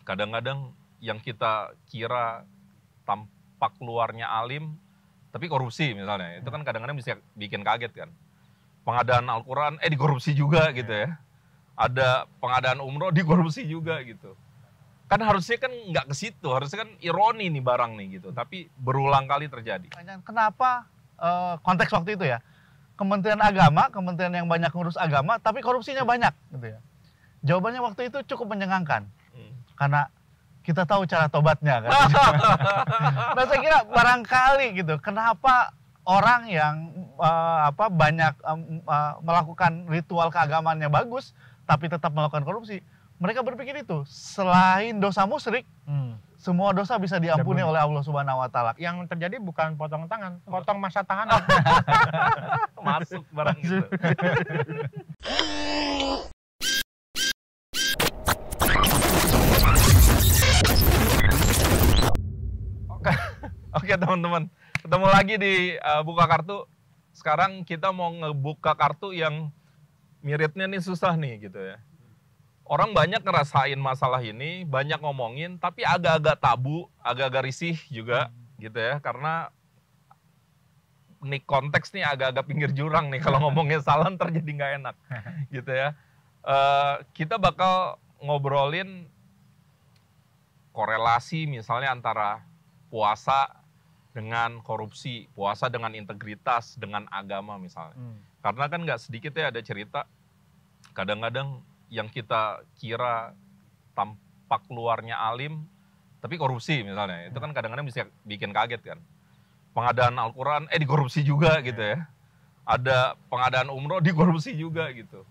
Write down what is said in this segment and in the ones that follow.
Kadang-kadang yang kita kira tampak luarnya alim, tapi korupsi misalnya, itu kan kadang-kadang bisa bikin kaget kan. Pengadaan Al-Quran, dikorupsi juga gitu ya. Ada pengadaan umroh, dikorupsi juga gitu. Kan harusnya kan nggak ke situ, harusnya kan ironi nih barang nih gitu. Tapi berulang kali terjadi. Kenapa konteks waktu itu ya, Kementerian Agama, kementerian yang banyak ngurus agama, tapi korupsinya banyak gitu ya. Jawabannya waktu itu cukup menyenangkan. Karena kita tahu cara tobatnya kan. Nah saya kira barangkali gitu, kenapa orang yang banyak melakukan ritual keagamaannya bagus, tapi tetap melakukan korupsi, mereka berpikir itu selain dosa musyrik, semua dosa bisa diampuni oleh Allah Subhanahu Wa Taala. Yang terjadi bukan potong tangan, potong masa tahanan. Masuk barang itu. Oke teman-teman, ketemu lagi di Buka Kartu. Sekarang kita mau ngebuka kartu yang miripnya nih susah nih gitu ya. Orang banyak ngerasain masalah ini, banyak ngomongin, tapi agak-agak tabu, agak-agak risih juga gitu ya. Karena nih konteks nih agak-agak pinggir jurang nih, kalau ngomongnya salah ntar jadi nggak enak gitu ya. Kita bakal ngobrolin korelasi misalnya antara puasa dengan korupsi, puasa dengan integritas, dengan agama misalnya. Karena kan nggak sedikit ya ada cerita, kadang-kadang yang kita kira tampak luarnya alim, tapi korupsi misalnya. Itu kan kadang-kadang bisa bikin kaget kan. Pengadaan Al-Quran, dikorupsi juga gitu ya. Ada pengadaan umroh, dikorupsi juga gitu.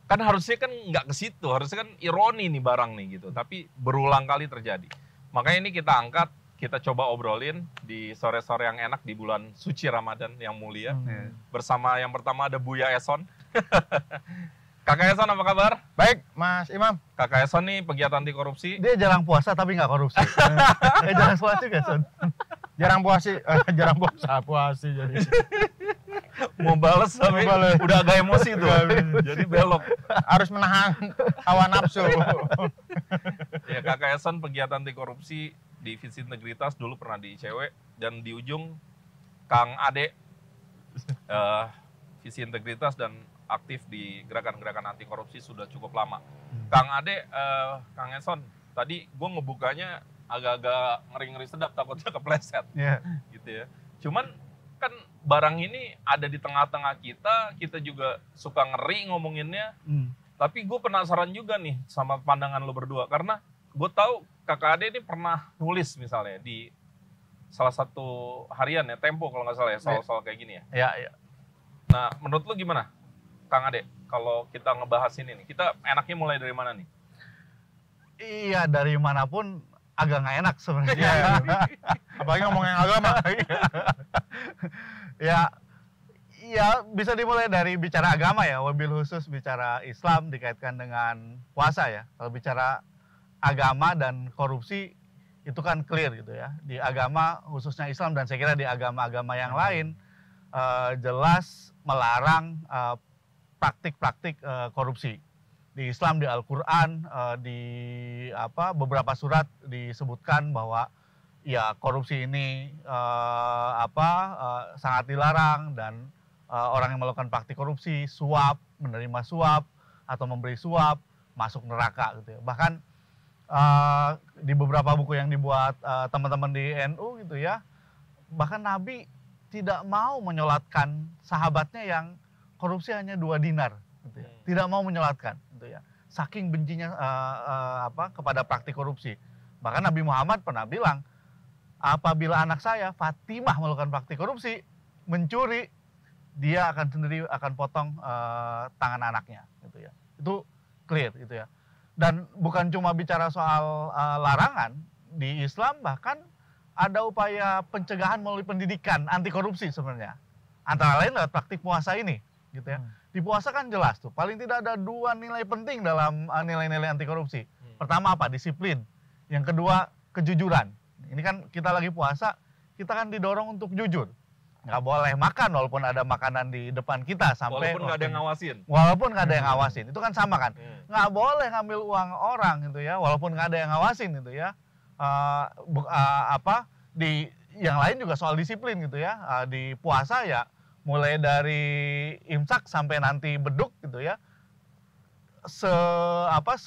Kan harusnya kan nggak ke situ, harusnya kan ironi nih barang nih gitu. Tapi berulang kali terjadi. Makanya ini kita angkat, kita coba obrolin di sore-sore yang enak di bulan suci Ramadan yang mulia. Bersama yang pertama ada Buya Eson. Kakak Eson apa kabar? Baik, Mas Imam. Kakak Eson nih pegiat anti korupsi. Dia jarang puasa tapi nggak korupsi. Jarang puasa juga, Son. Jarang puasi jadi. Mau bales tapi udah agak emosi tuh. Jadi belok. Harus menahan hawa nafsu. Ya, Kakak Eson pegiat anti korupsi, divisi integritas, dulu pernah di ICW, dan di ujung Kang Ade, visi integritas dan aktif di gerakan-gerakan anti korupsi sudah cukup lama. Kang Ade, Kang Eson, tadi gue ngebukanya agak-agak ngeri-ngeri sedap, takutnya kepleset, gitu ya. Cuman kan barang ini ada di tengah-tengah kita juga suka ngeri ngomonginnya. Tapi gue penasaran juga nih sama pandangan lo berdua, karena gue tahu Kakak Ade ini pernah nulis misalnya di salah satu harian ya, Tempo kalau nggak salah ya, soal-soal kayak gini ya. Iya. Nah, menurut lo gimana, Kang Ade, kalau kita ngebahas ini nih, kita enaknya mulai dari mana nih? Iya, dari manapun agak nggak enak sebenarnya. Apalagi ngomongin agama. Ya bisa dimulai dari bicara agama ya, wabil khusus bicara Islam dikaitkan dengan puasa ya. Kalau bicara agama dan korupsi itu kan clear gitu ya. Di agama khususnya Islam dan saya kira di agama-agama yang lain jelas melarang praktik-praktik korupsi. Di Islam, di Al-Quran, di beberapa surat disebutkan bahwa ya korupsi ini sangat dilarang, dan orang yang melakukan praktik korupsi, suap, menerima suap atau memberi suap, masuk neraka gitu ya. Bahkan di beberapa buku yang dibuat teman-teman di NU gitu ya, bahkan Nabi tidak mau menyolatkan sahabatnya yang korupsi hanya 2 dinar gitu ya. Tidak mau menyolatkan gitu ya. Saking bencinya kepada praktik korupsi. Bahkan Nabi Muhammad pernah bilang, apabila anak saya Fatimah melakukan praktik korupsi, mencuri, dia akan potong tangan anaknya gitu ya. Itu clear gitu ya. Dan bukan cuma bicara soal larangan, di Islam bahkan ada upaya pencegahan melalui pendidikan anti korupsi sebenarnya. Antara lain lewat praktik puasa ini gitu ya. Di puasa kan jelas tuh, paling tidak ada 2 nilai penting dalam nilai-nilai anti korupsi. Pertama apa? Disiplin. Yang kedua, kejujuran. Ini kan kita lagi puasa, kita kan didorong untuk jujur. nggak boleh makan walaupun ada makanan di depan kita sampai Walaupun nggak ada yang ngawasin. walaupun nggak ada yang ngawasin, itu kan sama kan. Hmm. Nggak boleh ngambil uang orang gitu ya, walaupun nggak ada yang ngawasin gitu ya. Di yang lain juga soal disiplin gitu ya. Di puasa ya mulai dari imsak sampai nanti beduk gitu ya. Sehaus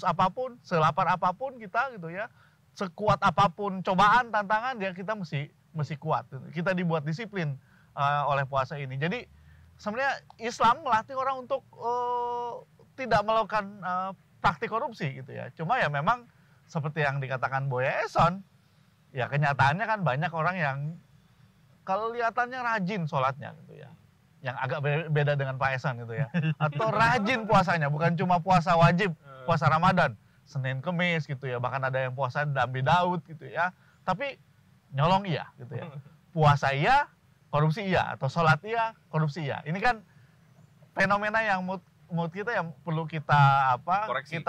apapun, selapar apapun kita gitu ya. Sekuat apapun cobaan, tantangan ya kita mesti kuat. Kita dibuat disiplin oleh puasa ini. Jadi sebenarnya Islam melatih orang untuk tidak melakukan praktik korupsi gitu ya. Cuma ya memang seperti yang dikatakan Buya Eson, ya kenyataannya kan banyak orang yang kalau kelihatannya rajin sholatnya gitu ya. Yang agak beda dengan Pak Eson gitu ya. Atau rajin puasanya, bukan cuma puasa wajib, puasa Ramadan. Senin Kemis gitu ya, bahkan ada yang puasa Nabi Daud gitu ya. Tapi nyolong iya gitu ya. Puasa iya, korupsi iya, atau sholat iya, korupsi iya. Ini kan fenomena yang mood kita yang perlu kita Koreksi.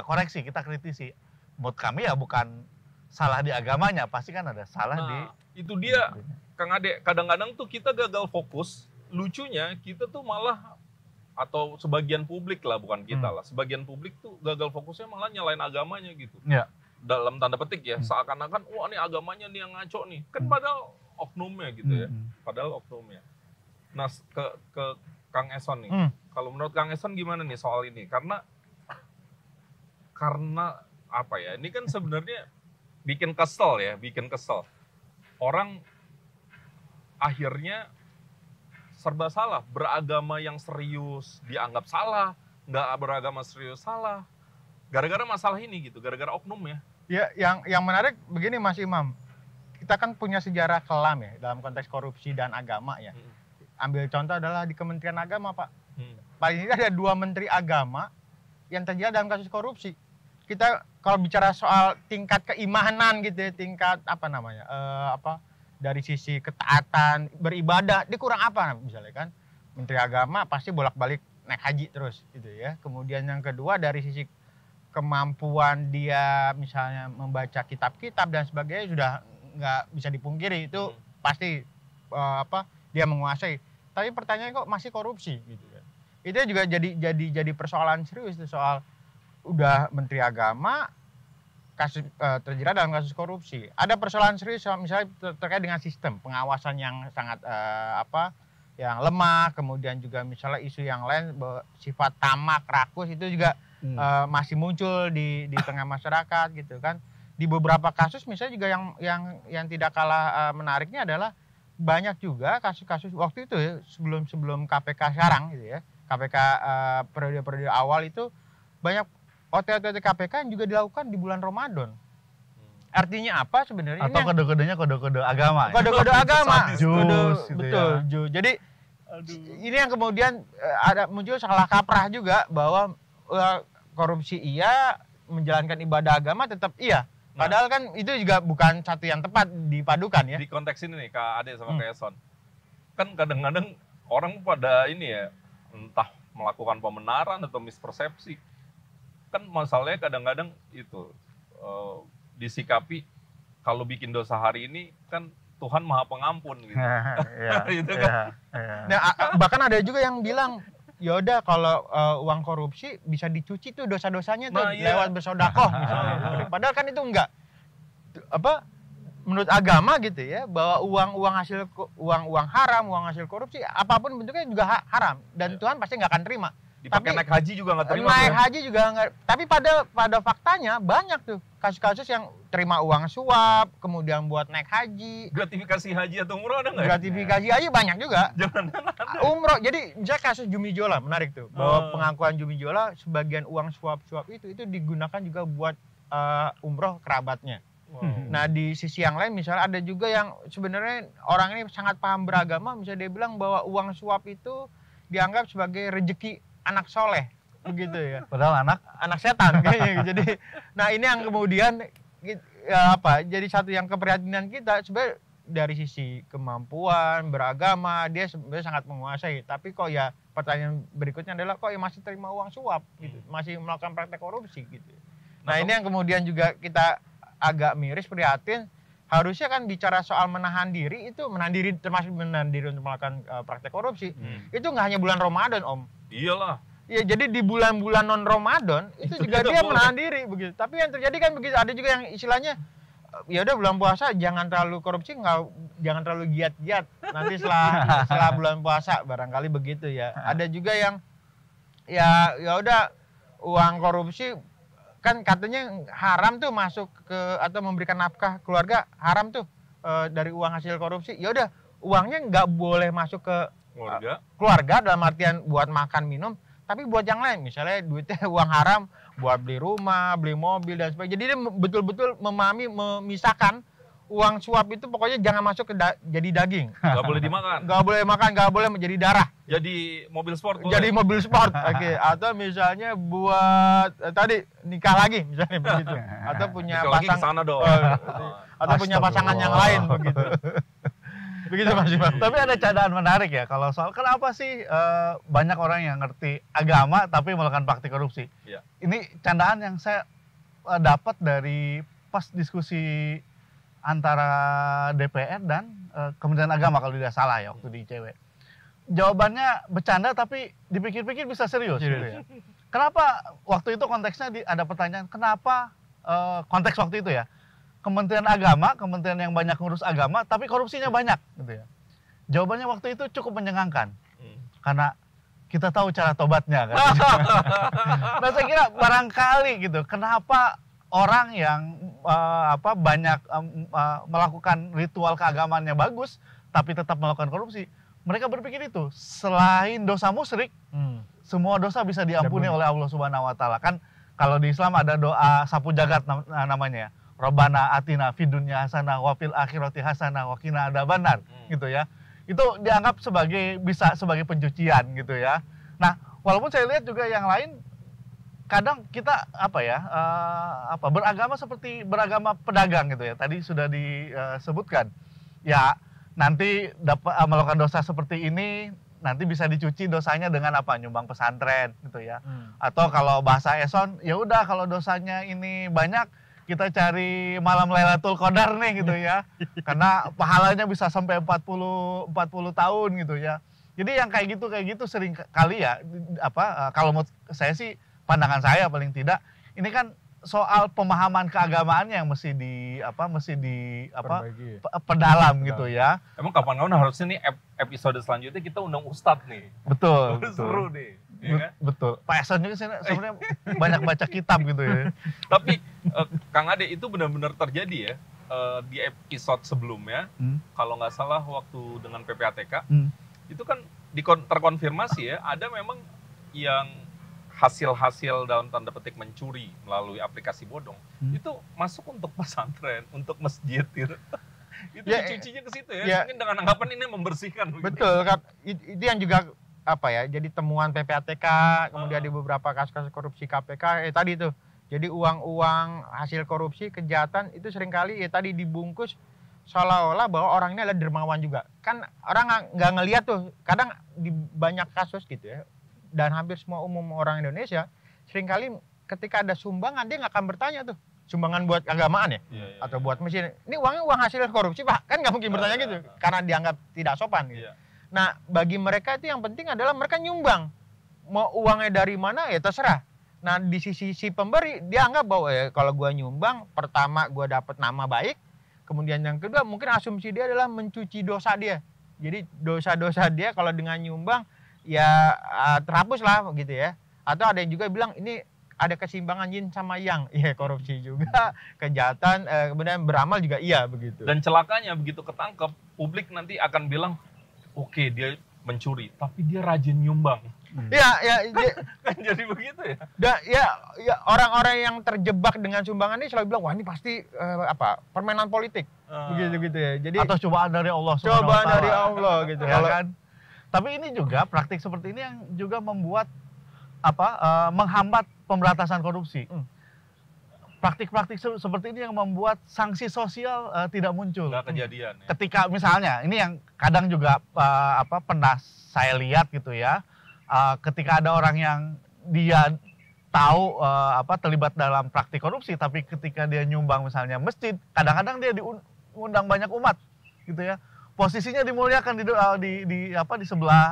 koreksi, kita kritisi. Mood kami ya bukan salah di agamanya, pasti kan ada salah di Itu dia, Kang Ade, kadang-kadang tuh kita gagal fokus. Lucunya kita tuh malah, atau sebagian publik lah, bukan kita lah, sebagian publik tuh gagal fokusnya malah nyalain agamanya gitu. Ya. Dalam tanda petik ya, seakan-akan wah ini agamanya nih yang ngaco nih. Kan padahal oknumnya gitu ya. Padahal oknumnya. Nah, ke Kang Eson nih. Kalau menurut Kang Eson gimana nih soal ini? Karena apa ya? Ini kan sebenarnya bikin kesel ya, bikin kesel. Orang akhirnya serba salah, beragama yang serius dianggap salah, nggak beragama serius salah, gara-gara masalah ini gitu, gara-gara oknum ya. Ya, yang menarik begini Mas Imam, kita kan punya sejarah kelam ya dalam konteks korupsi dan agama ya. Ambil contoh adalah di Kementerian Agama Pak. Paling tidak ada 2 menteri agama yang terjerat dalam kasus korupsi. Kita kalau bicara soal tingkat keimanan gitu ya, tingkat dari sisi ketaatan, beribadah, dia kurang apa misalnya kan. Menteri Agama pasti bolak-balik naik haji terus gitu ya. Kemudian yang kedua dari sisi kemampuan dia misalnya membaca kitab-kitab dan sebagainya sudah nggak bisa dipungkiri, itu pasti dia menguasai. Tapi pertanyaannya kok masih korupsi gitu kan. Itu juga jadi persoalan serius itu, soal udah Menteri Agama kasus terjerat dalam kasus korupsi. Ada persoalan serius misalnya terkait dengan sistem pengawasan yang sangat yang lemah, kemudian juga misalnya isu yang lain sifat tamak, rakus itu juga masih muncul di tengah masyarakat gitu kan. Di beberapa kasus misalnya juga yang tidak kalah menariknya adalah banyak juga kasus-kasus waktu itu ya, sebelum KPK sekarang gitu ya. KPK periode-periode awal itu banyak OT-OT KPK yang juga dilakukan di bulan Ramadan. Artinya apa sebenarnya? Atau kode-kodenya kode-kode agama. Kode-kode agama. Jus, gitu betul, ya. jus. Jadi ini yang kemudian ada muncul salah kaprah juga bahwa korupsi iya, menjalankan ibadah agama tetap iya. Padahal kan itu juga bukan satu yang tepat dipadukan ya. Di konteks ini nih Kak Ade sama Kak Eson. Kan kadang-kadang orang pada ini ya, entah melakukan pembenaran atau mispersepsi. Kan masalahnya kadang-kadang itu disikapi kalau bikin dosa hari ini kan Tuhan Maha Pengampun gitu. Gitu kan. Nah, bahkan ada juga yang bilang ya udah kalau uang korupsi bisa dicuci tuh dosa-dosanya tuh lewat bersedekah misalnya. Padahal kan itu enggak menurut agama gitu ya, bahwa uang haram, uang hasil korupsi apapun bentuknya juga haram dan Tuhan pasti nggak akan terima. Dipakai naik haji juga nggak terima. Naik haji juga nggak. Tapi pada faktanya banyak tuh kasus-kasus yang terima uang suap, kemudian buat naik haji. Gratifikasi haji atau umroh ada nggak? Gratifikasi haji banyak juga. Jangan-jangan ada. Umroh. Jadi misalnya kasus Jumi Jola menarik tuh, bahwa pengakuan Jumi Jola sebagian uang suap-suap itu digunakan juga buat umroh kerabatnya. Wow. Nah di sisi yang lain misalnya ada juga yang sebenarnya orang ini sangat paham beragama, misalnya dia bilang bahwa uang suap itu dianggap sebagai rezeki anak soleh, begitu ya. Padahal anak setan kayaknya. Jadi, nah ini yang kemudian jadi satu yang keprihatinan kita sebenarnya dari sisi kemampuan beragama dia sebenarnya sangat menguasai. Tapi kok ya pertanyaan berikutnya adalah kok ya masih terima uang suap, gitu, masih melakukan praktek korupsi gitu. Nah ini yang kemudian juga kita agak miris prihatin. harusnya kan bicara soal menahan diri termasuk menahan diri untuk melakukan praktek korupsi. Itu nggak hanya bulan Ramadan, Om. Iyalah. Ya jadi di bulan-bulan non Ramadan itu juga dia menahan diri begitu. Tapi yang terjadi kan begitu, ada juga yang istilahnya ya udah bulan puasa jangan terlalu korupsi, jangan terlalu giat-giat. Nanti setelah bulan puasa barangkali begitu ya. Ada juga yang ya udah uang korupsi kan katanya haram tuh masuk ke atau memberikan nafkah keluarga haram tuh dari uang hasil korupsi. Ya udah uangnya nggak boleh masuk ke keluarga dalam artian buat makan minum, tapi buat yang lain, misalnya duitnya uang haram buat beli rumah, beli mobil dan sebagainya. Jadi dia betul-betul memisahkan uang suap itu pokoknya jangan masuk ke jadi daging. Gak boleh dimakan. Gak boleh makan, gak boleh menjadi darah. Jadi mobil sport. Jadi mobil sport, oke. Atau misalnya buat tadi nikah lagi, misalnya begitu. Atau punya pasangan. Atau punya pasangan yang lain begitu. Begitu Mas Imam. Tapi ada candaan menarik ya kalau soal kenapa sih banyak orang yang ngerti agama tapi melakukan praktik korupsi. Ya. Ini candaan yang saya dapat dari pas diskusi antara DPR dan Kementerian Agama kalau tidak salah ya waktu di ICW. Jawabannya bercanda tapi dipikir-pikir bisa serius gitu ya. Kenapa waktu itu konteksnya ada pertanyaan kenapa konteks waktu itu ya. Kementerian Agama, kementerian yang banyak ngurus agama, tapi korupsinya banyak, gitu ya. Jawabannya waktu itu cukup menyenangkan, karena kita tahu cara tobatnya. Kan? Nah saya kira barangkali gitu, kenapa orang yang banyak melakukan ritual keagamaannya bagus, tapi tetap melakukan korupsi, mereka berpikir itu selain dosa musyrik, semua dosa bisa diampuni oleh Allah Subhanahu Wa Taala. Kan kalau di Islam ada doa sapu jagat namanya. Rabbana atina fid dunya hasanah wa fil akhirati hasanah wa qina adzabannar gitu ya. Itu dianggap bisa sebagai pencucian gitu ya. Nah, walaupun saya lihat juga yang lain kadang kita beragama seperti beragama pedagang gitu ya. Tadi sudah disebutkan. Ya, nanti melakukan dosa seperti ini nanti bisa dicuci dosanya dengan apa? Nyumbang pesantren gitu ya. Atau kalau bahasa Eson, ya udah kalau dosanya ini banyak kita cari malam Lailatul Qadar nih gitu ya. Karena pahalanya bisa sampai 40 tahun gitu ya. Jadi yang kayak gitu sering kali ya kalau menurut saya sih pandangan saya paling tidak ini kan soal pemahaman keagamaannya yang mesti perdalam gitu ya. Emang kapan-kapan harusnya nih episode selanjutnya kita undang Ustadz nih. Betul. Seru nih. Ya kan? Betul. Pak Eson juga sebenarnya banyak baca kitab gitu ya. Tapi Kang Ade itu benar-benar terjadi ya di episode sebelumnya. Kalau nggak salah waktu dengan PPATK itu kan terkonfirmasi ya ada memang yang hasil-hasil dalam tanda petik mencuri melalui aplikasi bodong itu masuk untuk pesantren, untuk masjid gitu. Itu ya, dicucinya ke situ ya. Mungkin dengan anggapan ini membersihkan. Betul kan. Itu yang juga jadi temuan PPATK, kemudian di beberapa kasus-kasus korupsi KPK, tadi itu. Jadi uang-uang hasil korupsi, kejahatan itu seringkali tadi dibungkus seolah-olah bahwa orang ini adalah dermawan juga. Kan orang nggak ngelihat tuh, kadang di banyak kasus gitu ya, dan hampir semua umum orang Indonesia, seringkali ketika ada sumbangan, dia nggak akan bertanya tuh, sumbangan buat keagamaan ya? Atau buat mesin. Ini uangnya uang hasil korupsi Pak, kan nggak mungkin bertanya gitu, karena dianggap tidak sopan gitu. Nah, bagi mereka itu yang penting adalah mereka nyumbang. Mau uangnya dari mana ya terserah. Nah, di sisi si pemberi dia anggap bahwa kalau gua nyumbang, pertama gua dapat nama baik, kemudian yang kedua mungkin asumsi dia adalah mencuci dosa dia. Jadi dosa-dosa dia kalau dengan nyumbang ya terhapus lah gitu ya. Atau ada yang juga bilang ini ada keseimbangan yin sama yang, iya korupsi juga, kejahatan, kemudian beramal juga iya begitu. Dan celakanya begitu ketangkep, publik nanti akan bilang oke, dia mencuri, tapi dia rajin nyumbang. Kan jadi begitu ya. Ya orang-orang yang terjebak dengan sumbangan ini selalu bilang wah ini pasti permainan politik. Begitu ya. Jadi atau cobaan dari Allah. Cobaan dari Allah gitu. Ya kan? Tapi ini juga praktik seperti ini yang juga membuat menghambat pemberantasan korupsi. Praktik-praktik seperti ini yang membuat sanksi sosial tidak muncul. Nggak kejadian. Ya. Ketika misalnya, ini yang kadang juga pernah saya lihat gitu ya, ketika ada orang yang dia tahu terlibat dalam praktik korupsi, tapi ketika dia nyumbang misalnya masjid, kadang-kadang dia ngundang banyak umat gitu ya. Posisinya dimuliakan di sebelah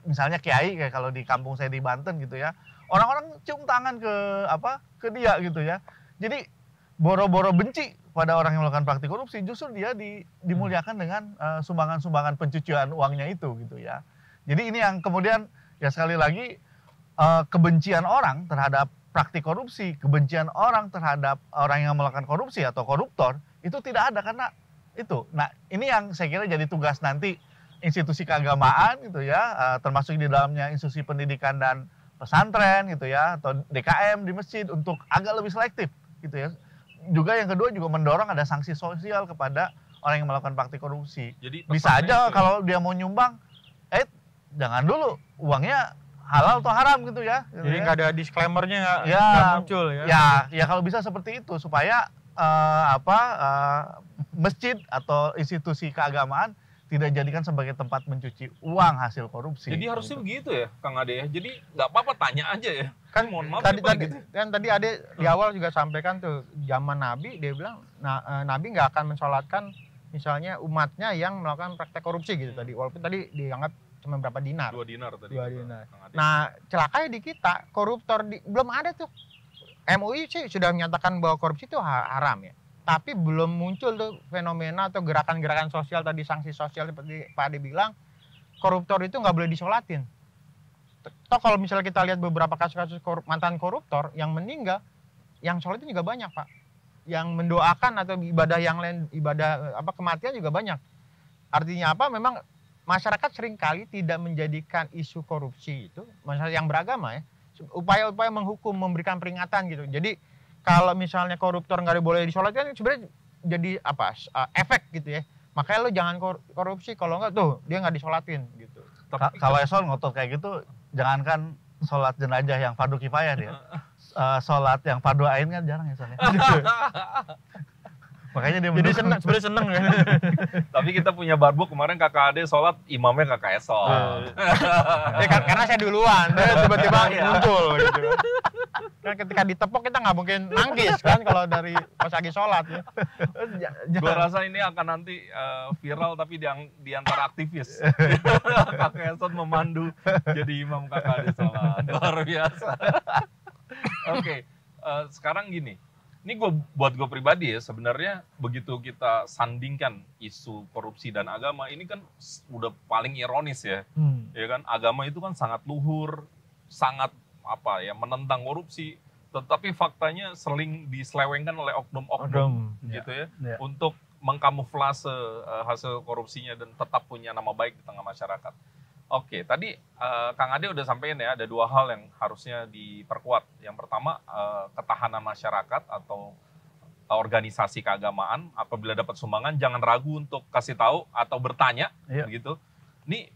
misalnya kiai kayak kalau di kampung saya di Banten gitu ya. Orang-orang cium tangan ke dia gitu ya. Jadi boro-boro benci pada orang yang melakukan praktik korupsi, justru dia dimuliakan dengan sumbangan-sumbangan pencucian uangnya itu gitu ya. Jadi ini yang kemudian ya sekali lagi kebencian orang terhadap praktik korupsi, kebencian orang terhadap orang yang melakukan korupsi atau koruptor itu tidak ada karena itu. Nah, ini yang saya kira jadi tugas nanti institusi keagamaan gitu ya, termasuk di dalamnya institusi pendidikan dan pesantren gitu ya, atau DKM di masjid untuk agak lebih selektif gitu ya. Juga yang kedua juga mendorong ada sanksi sosial kepada orang yang melakukan praktik korupsi. Jadi bisa aja kalau dia mau nyumbang, jangan dulu uangnya halal atau haram gitu ya. Jadi nggak ada disclaimer-nya ya, nggak muncul ya. Ya kalau bisa seperti itu supaya masjid atau institusi keagamaan tidak dijadikan sebagai tempat mencuci uang hasil korupsi. Jadi harusnya begitu ya, Kang Ade ya. Jadi nggak apa-apa tanya aja ya. Kan mohon maaf tadi Ade di awal juga sampaikan tuh zaman Nabi dia bilang Nabi nggak akan mensolatkan misalnya umatnya yang melakukan praktek korupsi gitu tadi. Walaupun tadi dianggap cuma berapa dinar. 2 dinar tadi. 2 dinar. Nah, celakanya di kita koruptor belum ada tuh. MUI sih sudah menyatakan bahwa korupsi itu haram ya. Tapi belum muncul tuh fenomena atau gerakan-gerakan sosial tadi, sanksi sosial seperti Pak Ade bilang, koruptor itu nggak boleh disolatin. Toh kalau misalnya kita lihat beberapa kasus-kasus mantan koruptor yang meninggal, yang sholatin juga banyak Pak. Yang mendoakan atau ibadah yang lain, ibadah kematian juga banyak. Artinya apa? Memang masyarakat seringkali tidak menjadikan isu korupsi itu, masalah yang beragama ya, upaya-upaya menghukum, memberikan peringatan gitu. Jadi kalau misalnya koruptor nggak boleh disolatkan, sebenarnya jadi efek gitu ya. Makanya lo jangan korupsi, kalau nggak tuh dia nggak disolatin gitu. Kalau Eson ngotot kayak gitu, jangankan sholat jenazah yang fardu kifayah dia. Sholat yang fardu ain kan jarang ya Son ya. Makanya dia jadi sebenarnya seneng ya. Tapi kita punya barbuk kemarin Kakak Ade sholat, imamnya Kakak Eson. Karena saya duluan, dia tiba-tiba muncul gitu. Kan ketika ditepok kita nggak mungkin nangis kan kalau dari pas lagi sholat ya. Gue rasa ini akan nanti viral tapi di antara aktivis. Kakak Eson memandu jadi imam Kakak Ade sholat. Luar biasa. Oke, sekarang gini. Ini buat gue pribadi ya, sebenarnya begitu kita sandingkan isu korupsi dan agama, ini kan udah paling ironis ya. Ya kan, agama itu kan sangat luhur, sangat menentang korupsi, tetapi faktanya sering diselewengkan oleh oknum-oknum gitu ya, untuk mengkamuflase hasil korupsinya dan tetap punya nama baik di tengah masyarakat. Oke, tadi Kang Ade udah sampaikan ya, ada 2 hal yang harusnya diperkuat. Yang pertama, ketahanan masyarakat atau organisasi keagamaan, apabila dapat sumbangan jangan ragu untuk kasih tahu atau bertanya, begitu. Ini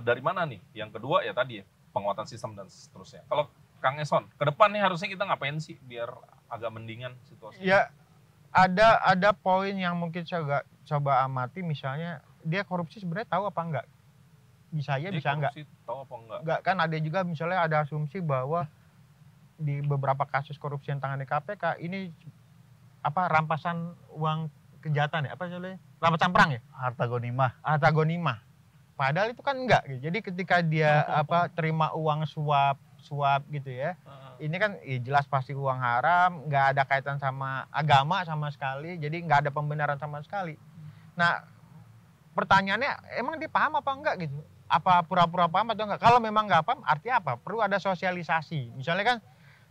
dari mana nih? Yang kedua ya tadi ya, penguatan sistem dan seterusnya. Kalau Kang Eson, ke depan nih harusnya kita ngapain sih biar agak mendingan situasinya? Ya, ada poin yang mungkin saya coba amati, misalnya dia korupsi sebenarnya tahu apa enggak? Bisa aja, bisa enggak. Tahu apa enggak? Enggak, kan ada juga misalnya ada asumsi bahwa di beberapa kasus korupsi yang tangani KPK ini rampasan uang kejahatan ya, rampasan perang ya? Harta gonimah. Harta gonimah. Padahal itu kan enggak gitu. Jadi ketika dia terima uang suap gitu ya. Ini kan jelas pasti uang haram, enggak ada kaitan sama agama sama sekali. Jadi enggak ada pembenaran sama sekali. Nah, pertanyaannya emang dia paham apa enggak gitu? Apa pura-pura paham atau enggak? Kalau memang enggak paham, artinya apa? Perlu ada sosialisasi. Misalnya kan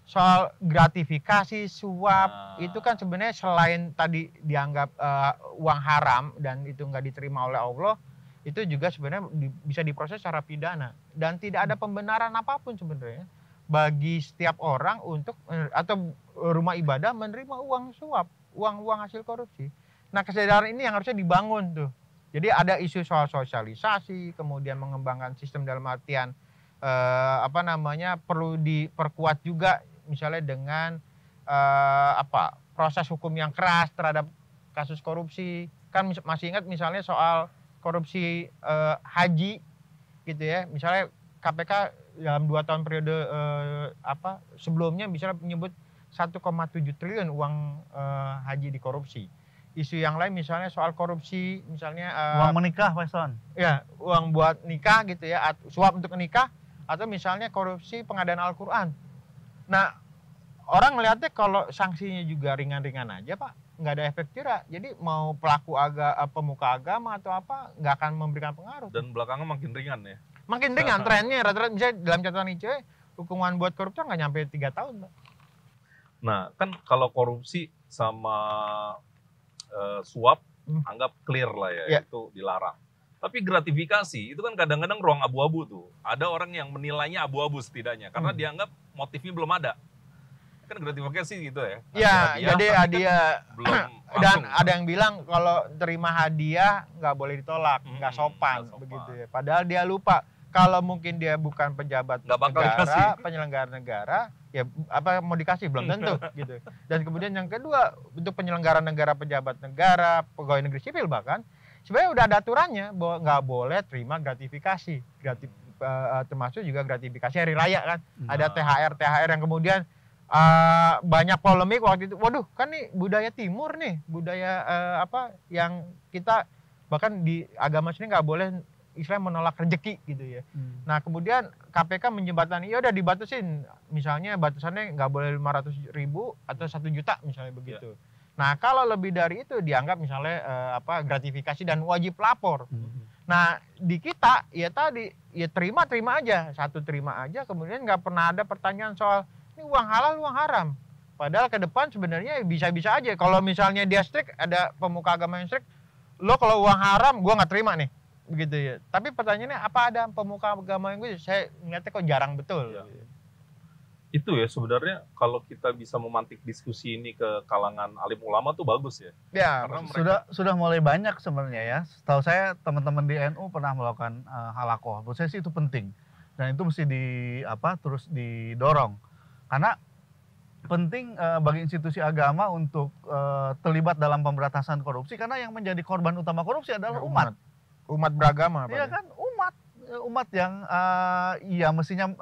soal gratifikasi, suap, itu kan sebenarnya selain tadi dianggap uang haram dan itu enggak diterima oleh Allah, itu juga sebenarnya bisa diproses secara pidana. Dan tidak ada pembenaran apapun sebenarnya bagi setiap orang untuk atau rumah ibadah menerima uang suap, uang hasil korupsi. Nah, kesadaran ini yang harusnya dibangun tuh. Jadi ada isu soal sosialisasi, kemudian mengembangkan sistem dalam artian perlu diperkuat juga misalnya dengan proses hukum yang keras terhadap kasus korupsi. Kan masih ingat misalnya soal korupsi haji gitu ya. Misalnya KPK dalam 2 tahun periode sebelumnya misalnya menyebut 1,7 triliun uang haji dikorupsi. isu yang lain misalnya soal korupsi, misalnya Uang menikah, Pak Son. ya uang buat nikah gitu ya, suap untuk nikah, atau misalnya korupsi pengadaan Al-Quran. Nah, orang melihatnya kalau sanksinya juga ringan-ringan aja Pak, nggak ada efek jerah. Jadi mau pelaku pemuka agama atau apa, nggak akan memberikan pengaruh. Dan belakangan makin ringan ya. Makin ringan trennya, rata-rata misalnya dalam catatan ICW, hukuman buat koruptor nggak nyampe 3 tahun Pak. Nah, kan kalau korupsi sama suap, anggap clear lah ya, itu dilarang. Tapi gratifikasi, itu kan kadang-kadang ruang abu-abu tuh. Ada orang yang menilainya abu-abu setidaknya, karena dianggap motifnya belum ada. Kan gratifikasi gitu ya. Iya, jadi hadiah. Belum Dan langsung. ada yang bilang kalau terima hadiah nggak boleh ditolak, nggak sopan, begitu ya. Padahal dia lupa kalau mungkin dia bukan pejabat Nggak bakal negara, dikasih. penyelenggara negara, ya apa mau dikasih belum tentu gitu. Dan kemudian yang kedua, untuk penyelenggara negara, pejabat negara, pegawai negeri sipil bahkan sebenarnya udah ada aturannya bahwa nggak boleh terima gratifikasi, termasuk juga gratifikasi hari raya kan. Ada THR yang kemudian banyak polemik waktu itu. Waduh, kan nih budaya timur nih, budaya yang kita bahkan di agama sini nggak boleh Islam menolak rezeki gitu ya. Nah kemudian KPK menjembatani, ya udah dibatasin, misalnya batasannya nggak boleh 500.000 atau 1 juta misalnya begitu. Nah kalau lebih dari itu dianggap misalnya gratifikasi dan wajib lapor. Nah di kita ya tadi ya terima aja, terima aja, kemudian nggak pernah ada pertanyaan soal ini uang halal uang haram. Padahal ke depan sebenarnya bisa-bisa aja kalau misalnya dia strict, ada pemuka agama yang strict, lo kalau uang haram gua nggak terima nih, begitu ya. Tapi pertanyaannya apa ada pemuka agama yang gue, saya ngeliatnya kok jarang betul. Ya. Itu ya sebenarnya kalau kita bisa memantik diskusi ini ke kalangan alim ulama tuh bagus ya. Ya, Karena mereka Sudah mulai banyak sebenarnya ya. Setahu saya teman-teman di NU pernah melakukan halakoh. Menurut saya sih itu penting. Dan itu mesti terus didorong. Karena penting bagi institusi agama untuk terlibat dalam pemberantasan korupsi, karena yang menjadi korban utama korupsi adalah umat. Umat beragama. Iya kan, umat yang ya mestinya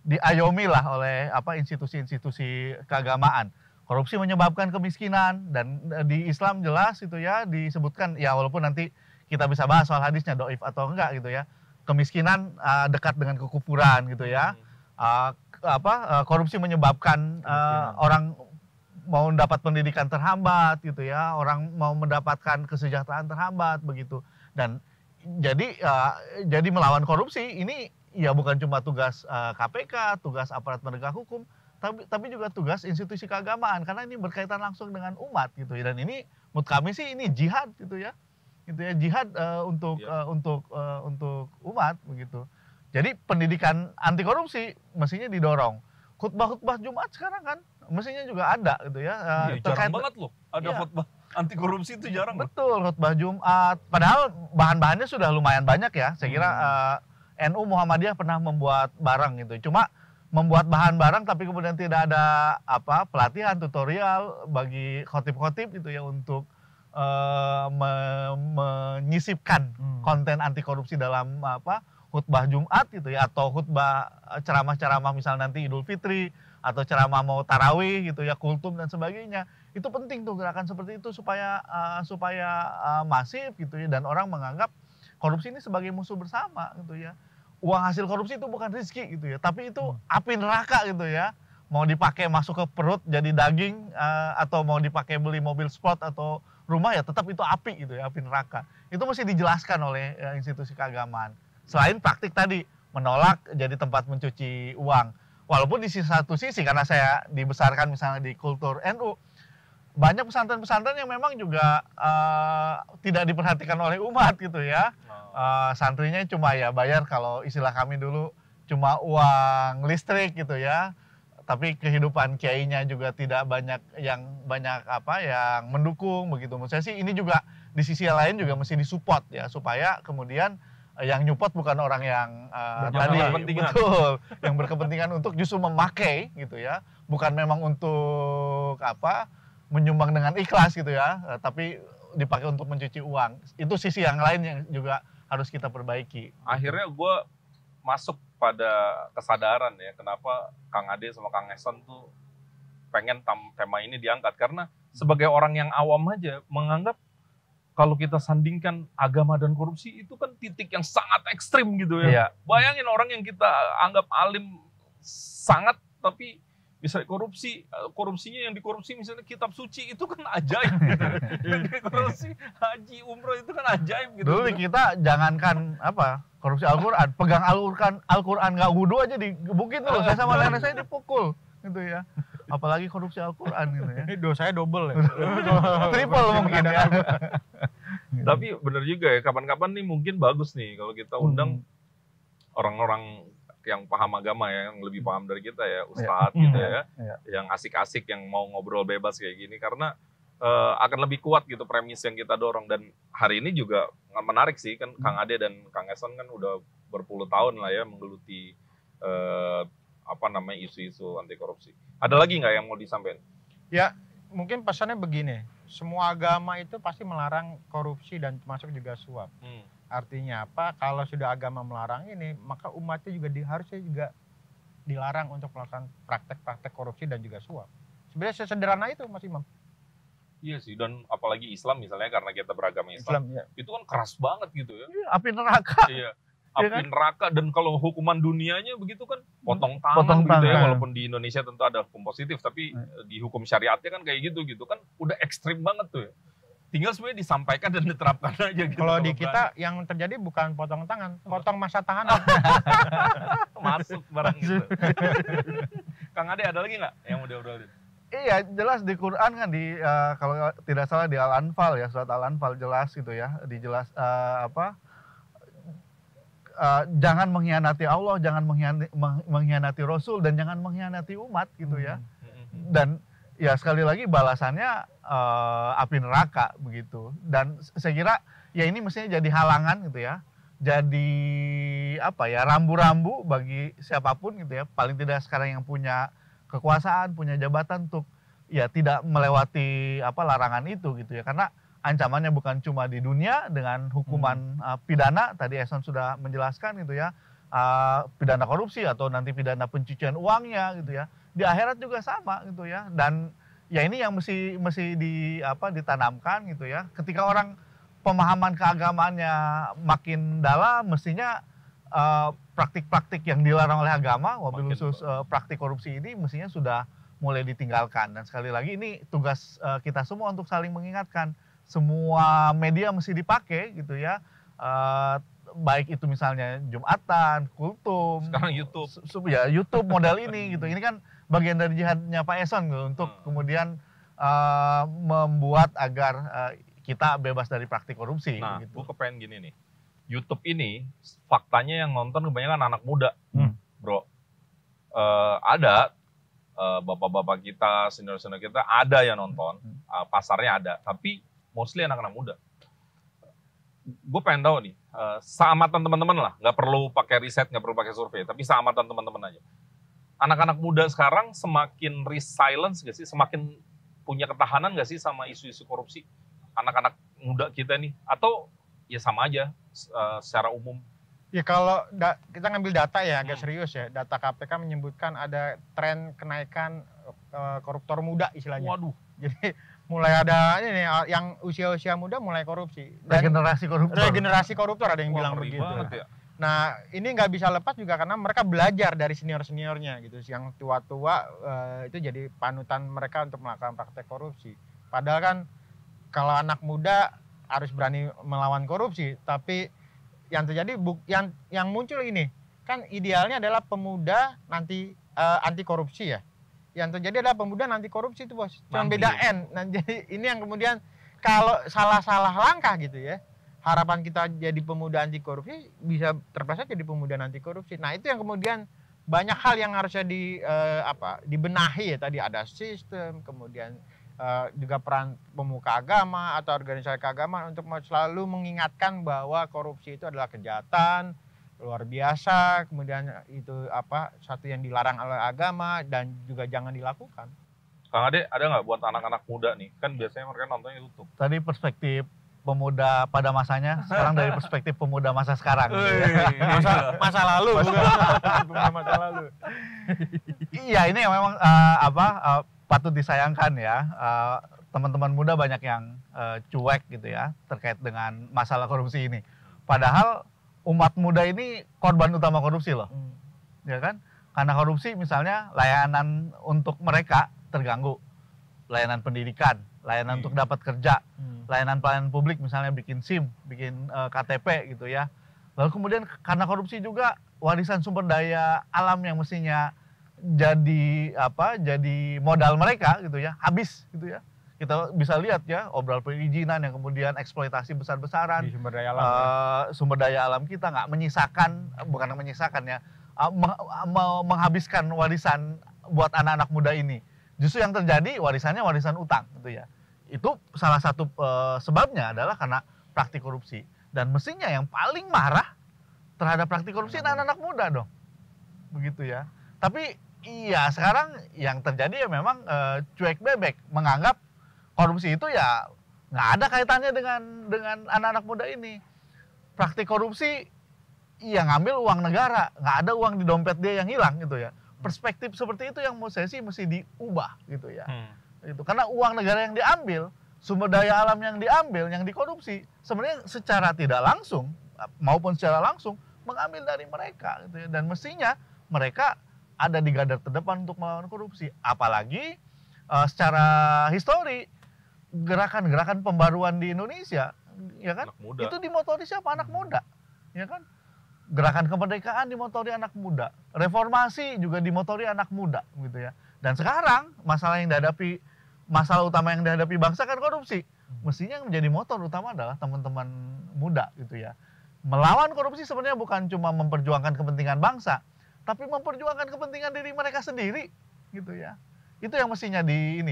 diayomi lah oleh institusi-institusi keagamaan. Korupsi menyebabkan kemiskinan, dan di Islam jelas itu ya disebutkan, ya walaupun nanti kita bisa bahas soal hadisnya doif atau enggak gitu ya. Kemiskinan dekat dengan kekufuran gitu ya. Korupsi menyebabkan orang mau mendapat pendidikan terhambat gitu ya, orang mau mendapatkan kesejahteraan terhambat begitu. Dan jadi melawan korupsi ini ya bukan cuma tugas KPK, tugas aparat penegak hukum, tapi juga tugas institusi keagamaan, karena ini berkaitan langsung dengan umat gitu ya. Dan ini menurut kami sih ini jihad gitu ya jihad untuk umat begitu. Jadi pendidikan anti korupsi mestinya didorong. Khutbah Jumat sekarang kan mestinya juga ada gitu ya. jarang banget loh ada khutbah anti korupsi, itu jarang. Betul, khutbah Jumat. Padahal bahan-bahannya sudah lumayan banyak ya. Saya kira NU Muhammadiyah pernah membuat barang gitu. Cuma membuat bahan barang tapi kemudian tidak ada pelatihan tutorial bagi khotib-khotib gitu ya untuk menyisipkan konten anti korupsi dalam khutbah Jumat gitu ya, atau khutbah ceramah-ceramah misal nanti Idul Fitri, atau ceramah mau tarawih gitu ya, kultum dan sebagainya. Itu penting tuh gerakan seperti itu supaya masif gitu ya, dan orang menganggap korupsi ini sebagai musuh bersama gitu ya. Uang hasil korupsi itu bukan rezeki gitu ya, tapi itu api neraka gitu ya. Mau dipakai masuk ke perut jadi daging, atau mau dipakai beli mobil sport atau rumah, ya tetap itu api gitu ya, api neraka. Itu mesti dijelaskan oleh institusi keagamaan. Selain praktik tadi, menolak jadi tempat mencuci uang. Walaupun di satu sisi, karena saya dibesarkan misalnya di kultur NU, banyak pesantren-pesantren yang memang juga tidak diperhatikan oleh umat gitu ya. Santrinya cuma ya bayar, kalau istilah kami dulu, cuma uang listrik gitu ya. Tapi kehidupan kiainya juga tidak banyak yang mendukung begitu. Menurut saya sih ini juga di sisi lain juga mesti disupport ya, supaya kemudian yang nyupot bukan orang yang tadi betul yang berkepentingan untuk justru memakai gitu ya, bukan memang untuk menyumbang dengan ikhlas gitu ya, tapi dipakai untuk mencuci uang. Itu sisi yang lain yang juga harus kita perbaiki. Akhirnya gue masuk pada kesadaran ya, kenapa Kang Ade sama Kang Eson tuh pengen tema ini diangkat, karena sebagai orang yang awam aja menganggap kalau kita sandingkan agama dan korupsi itu kan titik yang sangat ekstrim gitu ya. Iya. Bayangin orang yang kita anggap alim sangat tapi bisa korupsinya yang dikorupsi misalnya kitab suci itu kan ajaib gitu. Yang dikorupsi haji umroh itu kan ajaib gitu. Dulu kita jangankan korupsi Al-Quran, pegang Al-Quran nggak wudu aja digebukin tuh. Saya sama nenek saya dipukul gitu ya. Apalagi korupsi Al-Quran gitu ya. Ini dosanya double ya. Triple mungkin ya. Tapi bener juga ya, kapan-kapan nih mungkin bagus nih kalau kita undang orang-orang yang paham agama ya, yang lebih paham dari kita ya, ustadz gitu ya, yang asik-asik, yang mau ngobrol bebas kayak gini, karena akan lebih kuat gitu premis yang kita dorong. Dan hari ini juga menarik sih, kan Kang Ade dan Kang Eson kan udah berpuluh tahun lah ya menggeluti isu-isu anti korupsi. Ada lagi nggak yang mau disampaikan? Ya, mungkin pesannya begini, semua agama itu pasti melarang korupsi dan termasuk juga suap. Artinya apa? Kalau sudah agama melarang ini, maka umatnya juga harusnya juga dilarang untuk melakukan praktek-praktek korupsi dan juga suap. Sebenarnya sesederhana itu, Mas Imam. Iya sih, dan apalagi Islam misalnya, karena kita beragama Islam ya. Itu kan keras banget gitu ya. Api neraka. Iya, api neraka. Dan kalau hukuman dunianya begitu kan potong Potong tangan gitu ya. tangan. Walaupun di Indonesia tentu ada hukum positif, tapi di hukum syariatnya kan kayak gitu kan udah ekstrim banget tuh ya. Tinggal sebenarnya disampaikan dan diterapkan aja gitu. Kalau di kita yang terjadi bukan potong tangan, potong masa tahanan. Masuk barang gitu. Kang Ade ada lagi nggak yang mau diobrolin? Iya, jelas di Quran kan kalau tidak salah di Al-Anfal ya, surat Al-Anfal jelas gitu ya, jangan mengkhianati Allah, jangan mengkhianati Rasul, dan jangan mengkhianati umat gitu ya. Dan ya sekali lagi balasannya api neraka begitu. Dan saya kira ya ini mestinya jadi halangan gitu ya, jadi rambu-rambu bagi siapapun gitu ya, paling tidak sekarang yang punya kekuasaan, punya jabatan, untuk ya tidak melewati larangan itu gitu ya. Karena ancamannya bukan cuma di dunia dengan hukuman pidana, tadi Eson sudah menjelaskan gitu ya, pidana korupsi atau nanti pidana pencucian uangnya gitu ya, di akhirat juga sama gitu ya. Dan ya ini yang mesti ditanamkan gitu ya. Ketika orang pemahaman keagamaannya makin dalam, mestinya praktik-praktik yang dilarang oleh agama, wabil khusus praktik korupsi ini mestinya sudah mulai ditinggalkan. Dan sekali lagi ini tugas kita semua untuk saling mengingatkan. Semua media mesti dipakai gitu ya, baik itu misalnya Jumatan, Kultum, sekarang YouTube. YouTube model ini gitu. Ini kan bagian dari jihadnya Pak Eson gitu, untuk kemudian membuat agar kita bebas dari praktik korupsi. Nah, gitu. gue kepengen gini nih, YouTube ini faktanya yang nonton kebanyakan anak muda, bro. Ada bapak-bapak kita, senior-senior kita, ada yang nonton, pasarnya ada, tapi mostly anak-anak muda. Gue pengen tahu nih, seamatan teman-teman lah, nggak perlu pakai riset, nggak perlu pakai survei, tapi seamatan teman-teman aja. Anak-anak muda sekarang semakin resilience gak sih? Semakin punya ketahanan gak sih sama isu-isu korupsi? Anak-anak muda kita nih, atau ya sama aja secara umum? Ya kalau kita ngambil data ya agak serius ya, data KPK menyebutkan ada tren kenaikan koruptor muda istilahnya. Waduh. Jadi mulai ada ini yang usia-usia muda mulai korupsi. Regenerasi koruptor ada yang bilang begitu. Ya. Nah ini nggak bisa lepas juga karena mereka belajar dari senior-seniornya gitu. Yang tua-tua itu jadi panutan mereka untuk melakukan praktek korupsi. Padahal kan kalau anak muda harus berani melawan korupsi, tapi yang terjadi yang muncul ini kan idealnya adalah pemuda nanti anti korupsi ya. Yang terjadi adalah pemuda nanti korupsi itu bos, cuma beda N. Nah jadi ini yang kemudian kalau salah-salah langkah gitu ya, harapan kita jadi pemuda anti korupsi bisa terpleset jadi pemuda anti korupsi. Nah itu yang kemudian banyak hal yang harusnya dibenahi ya, tadi ada sistem, kemudian juga peran pemuka agama atau organisasi keagamaan untuk selalu mengingatkan bahwa korupsi itu adalah kejahatan luar biasa, kemudian itu satu yang dilarang oleh agama dan juga jangan dilakukan. Kang Ade, ada nggak buat anak-anak muda nih? Kan biasanya mereka nontonnya YouTube. Tadi perspektif pemuda pada masanya, sekarang dari perspektif pemuda masa sekarang. Masa lalu, bukan masa lalu. Iya, ini yang memang patut disayangkan ya. teman-teman muda banyak yang cuek gitu ya terkait dengan masalah korupsi ini. Padahal umat muda ini korban utama korupsi loh, ya kan? Karena korupsi misalnya layanan untuk mereka terganggu, layanan pendidikan, layanan untuk dapat kerja, layanan pelayanan publik misalnya bikin SIM, bikin KTP gitu ya. Lalu kemudian karena korupsi juga warisan sumber daya alam yang mestinya jadi modal mereka gitu ya, habis gitu ya. Kita bisa lihat ya obral perizinan yang kemudian eksploitasi besar-besaran Di sumber daya alam, sumber daya alam kita nggak menyisakan, bukan menyisakan ya, menghabiskan warisan buat anak-anak muda ini. Justru yang terjadi warisannya warisan utang gitu ya. Itu salah satu sebabnya adalah karena praktik korupsi. Dan mestinya yang paling marah terhadap praktik korupsi anak-anak muda dong. Begitu ya. Tapi iya sekarang yang terjadi ya memang cuek bebek, menganggap korupsi itu ya nggak ada kaitannya dengan anak-anak muda ini. Praktik korupsi ya ngambil uang negara, nggak ada uang di dompet dia yang hilang gitu ya. Perspektif seperti itu yang menurut saya sih mesti diubah gitu ya. Itu karena uang negara yang diambil, sumber daya alam yang diambil, yang dikorupsi, sebenarnya secara tidak langsung maupun secara langsung mengambil dari mereka gitu ya. Dan mestinya mereka ada di garda terdepan untuk melawan korupsi. Apalagi secara histori gerakan-gerakan pembaruan di Indonesia, ya kan? Itu dimotori siapa? Anak muda, ya kan? Gerakan kemerdekaan dimotori anak muda, reformasi juga dimotori anak muda, gitu ya. Dan sekarang masalah utama yang dihadapi bangsa kan korupsi. Mestinya yang menjadi motor utama adalah teman-teman muda, gitu ya. Melawan korupsi sebenarnya bukan cuma memperjuangkan kepentingan bangsa, tapi memperjuangkan kepentingan diri mereka sendiri, gitu ya. Itu yang mestinya ini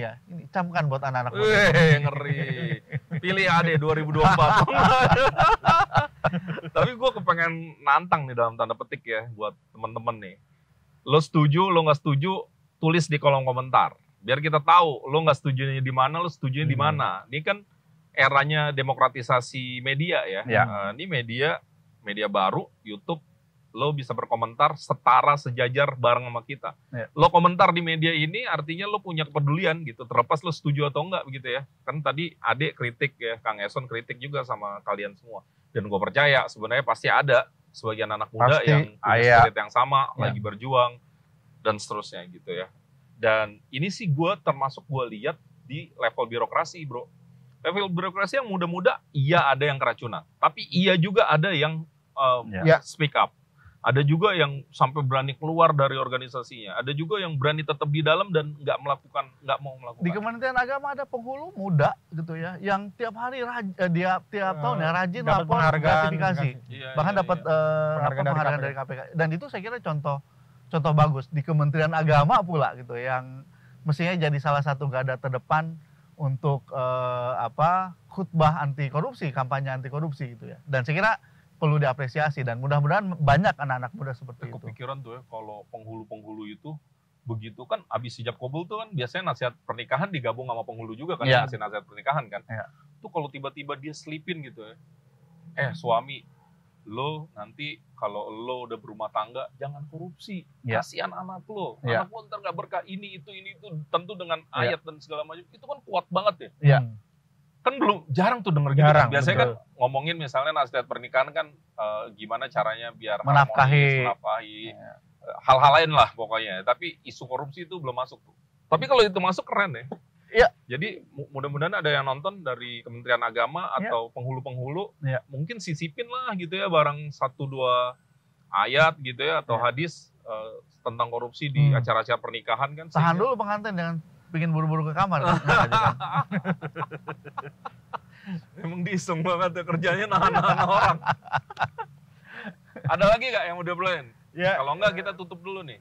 camkan buat anak-anak muda. Ngeri. Pilih AD 2024. Tapi gue kepengen nantang nih dalam tanda petik ya buat temen-temen nih. Lo setuju, lo nggak setuju, tulis di kolom komentar. Biar kita tahu lo nggak setujunya di mana, lo setujunya di mana. Ini kan eranya demokratisasi media ya. Ini media baru, YouTube. Lo bisa berkomentar setara sejajar bareng sama kita. Lo komentar di media ini artinya lo punya kepedulian gitu. Terlepas lo setuju atau enggak begitu ya. Kan tadi Ade kritik ya, Kang Eson kritik juga sama kalian semua. Dan gue percaya sebenarnya pasti ada sebagian anak muda yang punya spirit yang sama, lagi berjuang dan seterusnya gitu ya. Dan ini sih gue lihat di level birokrasi bro. Level birokrasi yang muda-muda iya ada yang keracunan. Tapi iya juga ada yang speak up. Ada juga yang sampai berani keluar dari organisasinya. Ada juga yang berani tetap di dalam dan nggak mau melakukan. Di Kementerian Agama ada penghulu muda gitu ya, yang tiap hari tiap tahun ya rajin lapor gratifikasi, bahkan dapat penghargaan dari KPK. Dan itu saya kira contoh bagus di Kementerian Agama pula gitu, yang mestinya jadi salah satu garda terdepan untuk khutbah anti korupsi, kampanye anti korupsi gitu ya. Dan saya kira perlu diapresiasi dan mudah-mudahan banyak anak-anak muda seperti itu. Kepikiran tuh ya kalau penghulu-penghulu itu begitu kan abis hijab kabul tuh kan biasanya nasihat pernikahan digabung sama penghulu juga kan, ngasih nasihat pernikahan kan. Tuh kalau tiba-tiba dia selipin gitu ya. Suami, lo nanti kalau lo udah berumah tangga jangan korupsi. Kasihan anak lo. Anak lo ntar gak berkah ini itu tentu dengan ayat dan segala macam. Itu kan kuat banget ya. Kan jarang tuh denger gitu kan. Biasanya kan ngomongin misalnya nasihat pernikahan kan gimana caranya biar menafkahi hal-hal lain lah pokoknya. Tapi isu korupsi itu belum masuk tuh. Tapi kalau itu masuk keren ya. Jadi mudah-mudahan ada yang nonton dari Kementerian Agama atau penghulu-penghulu mungkin sisipin lah gitu ya barang 1-2 ayat gitu ya atau hadis tentang korupsi di acara-acara pernikahan kan. Tahan dulu pengantin jangan bikin buru-buru ke kamar kan? Emang disung banget ya kerjanya nahan-nahan orang. Ada lagi gak yang udah plan? Kalau enggak kita tutup dulu nih.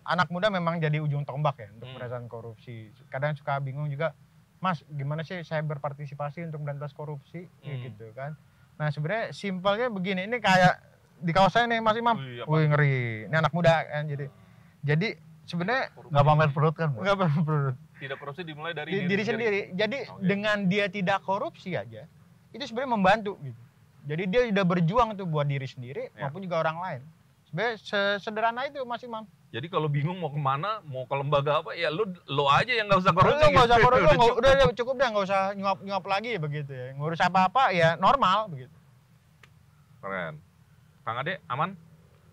Anak muda memang jadi ujung tombak ya untuk pemberantasan korupsi. Kadang suka bingung juga, Mas gimana sih saya berpartisipasi untuk memberantas korupsi gitu kan. Nah sebenarnya simpelnya begini, ini kayak di kawasan nih Mas Imam. Wih ngeri, ini anak muda kan jadi sebenarnya nggak pamer perut kan? Nggak pamer perut. Tidak korupsi dimulai dari diri sendiri. Jadi dengan dia tidak korupsi aja, itu sebenarnya membantu gitu. Jadi dia sudah berjuang tuh buat diri sendiri maupun juga orang lain. Sebenarnya sesederhana itu Mas Imam. Jadi kalau bingung mau kemana, mau ke lembaga apa, ya lu aja yang nggak usah korupsi. Lu nggak usah gitu. korupsi, udah cukup dah, nggak usah nyuap lagi begitu ya. Ngurus apa-apa ya normal begitu. Keren. Kang Ade, aman?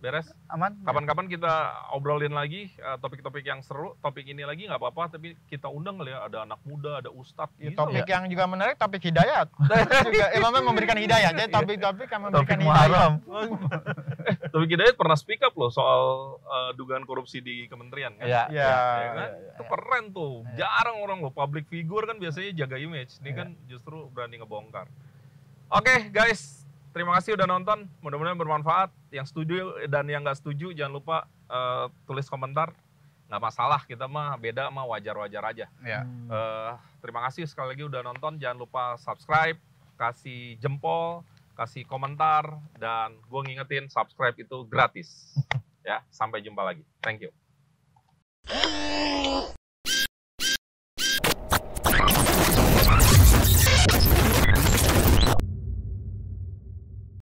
Beres? Aman? Kapan-kapan kita obrolin lagi topik-topik yang seru, topik ini lagi nggak apa-apa, tapi kita undang kali ya, ada anak muda, ada ustadz. Ya, bisa topik ya? yang juga menarik, topik hidayat. juga memang memberikan hidayat. Jadi topik-topik yang memberikan Topik hidayat. Muharram. Topik Hidayat pernah speak up loh soal dugaan korupsi di kementerian kan? Iya. Iya. Ya kan? Itu keren tuh. Jarang orang loh, public figure kan biasanya jaga image. Ini kan justru berani ngebongkar. Oke guys, terima kasih udah nonton. Mudah-mudahan bermanfaat. Yang setuju dan yang nggak setuju jangan lupa tulis komentar. Nggak masalah, kita mah beda mah wajar-wajar aja. Ya. Terima kasih sekali lagi udah nonton. Jangan lupa subscribe, kasih jempol, kasih komentar, dan gue ngingetin subscribe itu gratis. Ya, sampai jumpa lagi. Thank you.